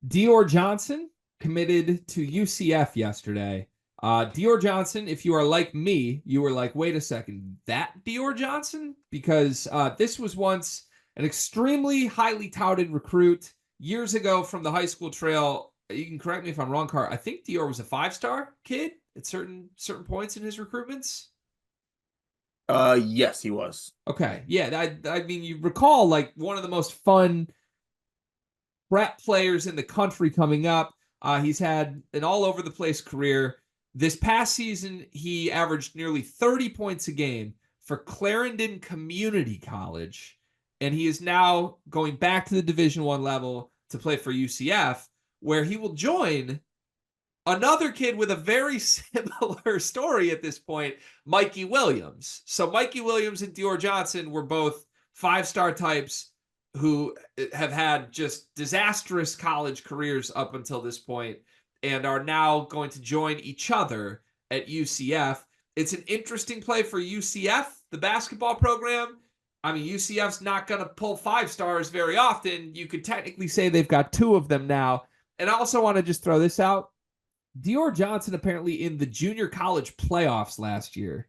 Dior Johnson committed to UCF yesterday. Dior Johnson, if you are like me, you were like, wait a second, that Dior Johnson? Because this was once an extremely highly touted recruit years ago from the high school trail. You can correct me if I'm wrong, Car. I think Dior was a five-star kid at certain points in his recruitments. Yes, he was. Okay, yeah, I mean, you recall like one of the most fun prep players in the country coming up. He's had an all over the place career. This past season, he averaged nearly 30 points a game for Clarendon Community College, and he is now going back to the Division One level to play for UCF, where he will join another kid with a very similar story at this point, Mikey Williams. So Mikey Williams and Dior Johnson were both five-star types who have had just disastrous college careers up until this point and are now going to join each other at UCF. It's an interesting play for UCF, the basketball program. I mean, UCF's not going to pull five stars very often. You could technically say they've got two of them now. And I also want to just throw this out. Dior Johnson apparently in the junior college playoffs last year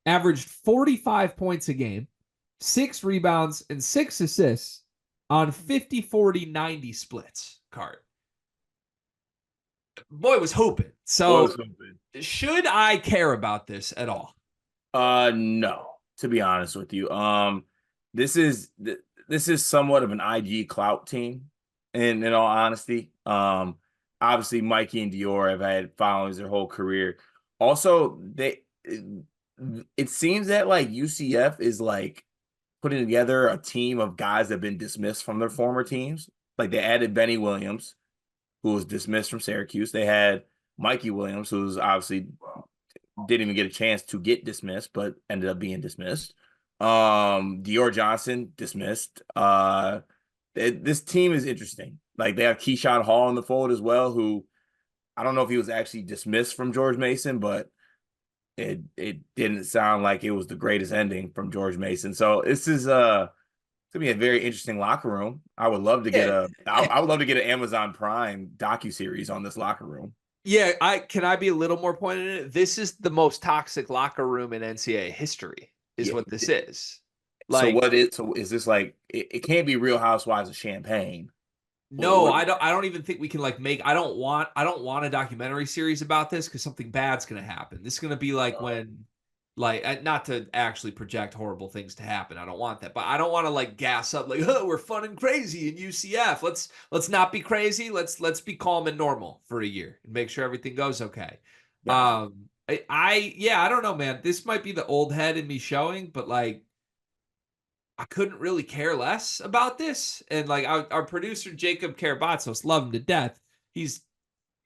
averaged 45 points a game, 6 rebounds, and 6 assists on 50, 40, 90 splits. Card. Boy was hooping. So Was open. should I care about this at all? No, to be honest with you. This is this is somewhat of an IG clout team, in all honesty. Obviously Mikey and Dior have had followings their whole career. Also, it seems that like UCF is like putting together a team of guys that have been dismissed from their former teams. Like they added Benny Williams, who was dismissed from Syracuse. They had Mikey Williams, who's obviously didn't even get a chance to get dismissed, but ended up being dismissed. Dior Johnson dismissed. This team is interesting. Like they have Keyshawn Hall in the fold as well, who I don't know if he was actually dismissed from George Mason, but it didn't sound like it was the greatest ending from George Mason. So this is it's gonna be a very interesting locker room. I would love to get Yeah. I would love to get an Amazon Prime docuseries on this locker room. Yeah, I be a little more pointed in it? This is the most toxic locker room in NCAA history, is Yeah. what this is. So Like, is this like it can't be Real Housewives of Champagne. no, What I don't even think we can like make I don't want a documentary series about this because something bad's gonna happen. This is gonna be like when not to actually project horrible things to happen. I don't want that. But I don't want to like gas up like, oh, we're fun and crazy in UCF. Let's not be crazy. Let's be calm and normal for a year and make sure everything goes okay. gotcha. Yeah, I don't know, man. This might be the old head in me showing, but like I couldn't really care less about this. And like our producer Jacob Karabatsos, love him to death. He's a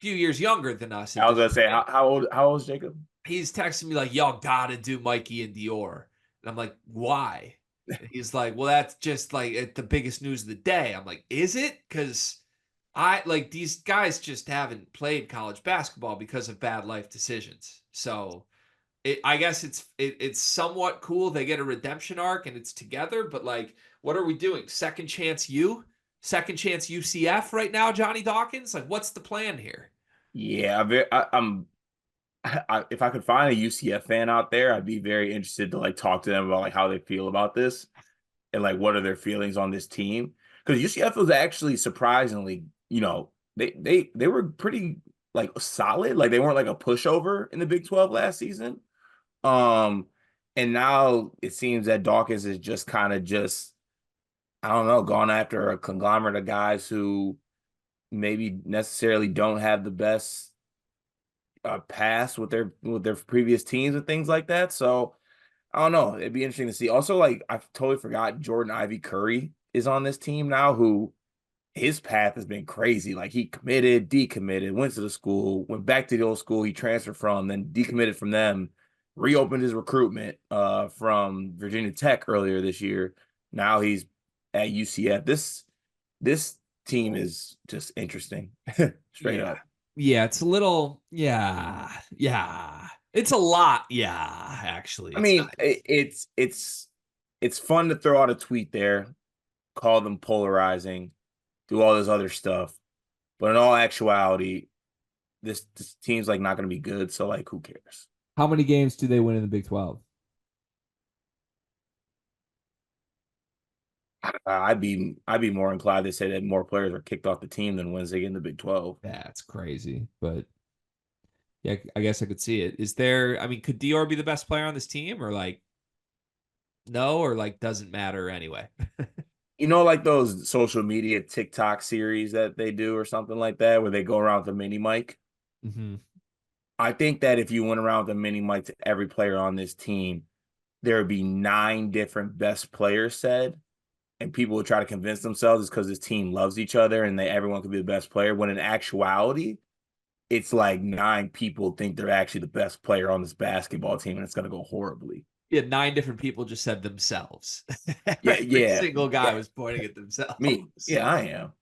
few years younger than us at I was this gonna say point. how old is Jacob? He's texting me like, "Y'all gotta do Mikey and Dior," and I'm like, "Why?" And he's like, "Well, that's just like the biggest news of the day." I'm like, "Is it?" Because I like these guys just haven't played college basketball because of bad life decisions. So I guess it's somewhat cool. They get a redemption arc and it's together, but like, what are we doing? Second chance UCF right now, Johnny Dawkins. Like, what's the plan here? Yeah, if I could find a UCF fan out there, I'd be very interested to like talk to them about like how they feel about this and like what are their feelings on this team. Because UCF was actually surprisingly, they were pretty like solid. Like they weren't like a pushover in the Big 12 last season. Um, and now it seems that Dawkins is just kind of just, I don't know, gone after a conglomerate of guys who maybe necessarily don't have the best past with their previous teams and things like that. So I don't know. It'd be interesting to see. Also, like I totally forgot Jordan Ivy Curry is on this team now, who his path has been crazy. Like he committed, decommitted, went to the school, went back to the old school he transferred from, then decommitted from them, reopened his recruitment from Virginia Tech earlier this year. Now he's at UCF. This team is just interesting, straight Yeah. up. Yeah, it's a little, yeah, yeah. It's a lot, yeah, actually. I It's mean, nice. it's fun to throw out a tweet there, call them polarizing, do all this other stuff. But in all actuality, this team's like not going to be good. So like, who cares? How many games do they win in the Big 12? I'd be more inclined to say that more players are kicked off the team than wins they get in the Big 12. That's crazy. But yeah, I guess I could see it. Is there, I mean, could Dior be the best player on this team or like no, or like doesn't matter anyway? You know, like those social media TikTok series that they do or something like that, where they go around with a mini mic. Mm-hmm. I think that if you went around with a mini mic to every player on this team, there would be 9 different best players said, and people would try to convince themselves it's because this team loves each other and everyone could be the best player. When in actuality, it's like 9 people think they're actually the best player on this basketball team, and it's going to go horribly. Yeah, 9 different people just said themselves. Yeah, Every yeah, single guy yeah. was pointing at themselves. Me, yeah, I am.